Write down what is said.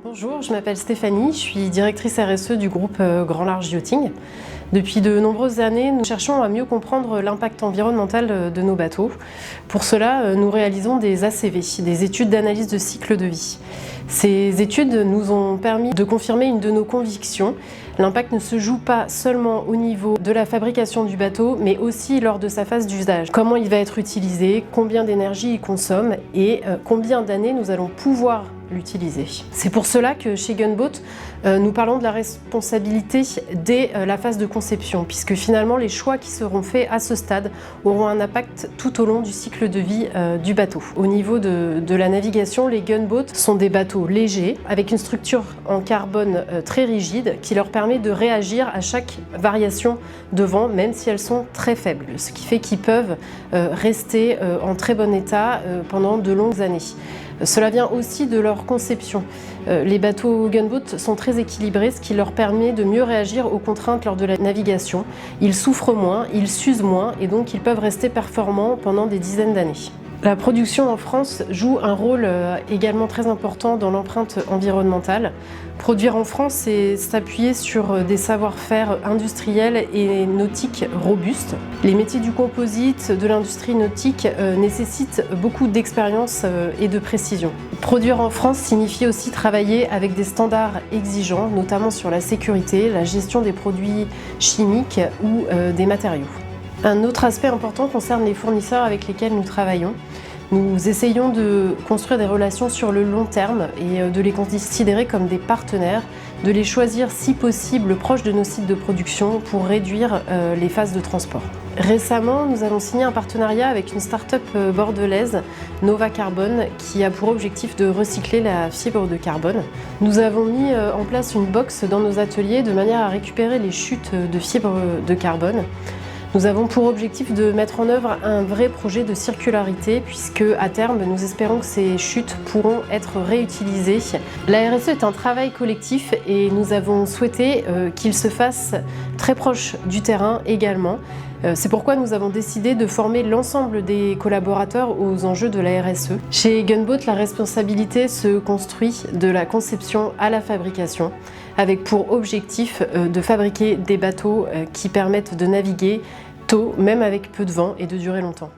Bonjour, je m'appelle Stéphanie, je suis directrice RSE du groupe Grand Large Yachting. Depuis de nombreuses années, nous cherchons à mieux comprendre l'impact environnemental de nos bateaux. Pour cela, nous réalisons des ACV, des études d'analyse de cycle de vie. Ces études nous ont permis de confirmer une de nos convictions. L'impact ne se joue pas seulement au niveau de la fabrication du bateau, mais aussi lors de sa phase d'usage. Comment il va être utilisé, combien d'énergie il consomme et combien d'années nous allons pouvoir l'utiliser. C'est pour cela que chez Gunboat, nous parlons de la responsabilité dès la phase de conception, puisque finalement les choix qui seront faits à ce stade auront un impact tout au long du cycle de vie du bateau. Au niveau de la navigation, les gunboats sont des bateaux légers, avec une structure en carbone très rigide qui leur permet de réagir à chaque variation de vent, même si elles sont très faibles, ce qui fait qu'ils peuvent rester en très bon état pendant de longues années. Cela vient aussi de leur conception. Les bateaux gunboat sont très équilibrés, ce qui leur permet de mieux réagir aux contraintes lors de la navigation. Ils souffrent moins, ils s'usent moins et donc ils peuvent rester performants pendant des dizaines d'années. La production en France joue un rôle également très important dans l'empreinte environnementale. Produire en France, c'est s'appuyer sur des savoir-faire industriels et nautiques robustes. Les métiers du composite, de l'industrie nautique nécessitent beaucoup d'expérience et de précision. Produire en France signifie aussi travailler avec des standards exigeants, notamment sur la sécurité, la gestion des produits chimiques ou des matériaux. Un autre aspect important concerne les fournisseurs avec lesquels nous travaillons. Nous essayons de construire des relations sur le long terme et de les considérer comme des partenaires, de les choisir si possible proches de nos sites de production pour réduire les phases de transport. Récemment, nous avons signé un partenariat avec une start-up bordelaise, Nova Carbone, qui a pour objectif de recycler la fibre de carbone. Nous avons mis en place une box dans nos ateliers de manière à récupérer les chutes de fibres de carbone. Nous avons pour objectif de mettre en œuvre un vrai projet de circularité puisque à terme nous espérons que ces chutes pourront être réutilisées. La RSE est un travail collectif et nous avons souhaité qu'il se fasse très proche du terrain également. C'est pourquoi nous avons décidé de former l'ensemble des collaborateurs aux enjeux de la RSE. Chez Gunboat, la responsabilité se construit de la conception à la fabrication, avec pour objectif de fabriquer des bateaux qui permettent de naviguer tôt, même avec peu de vent, et de durer longtemps.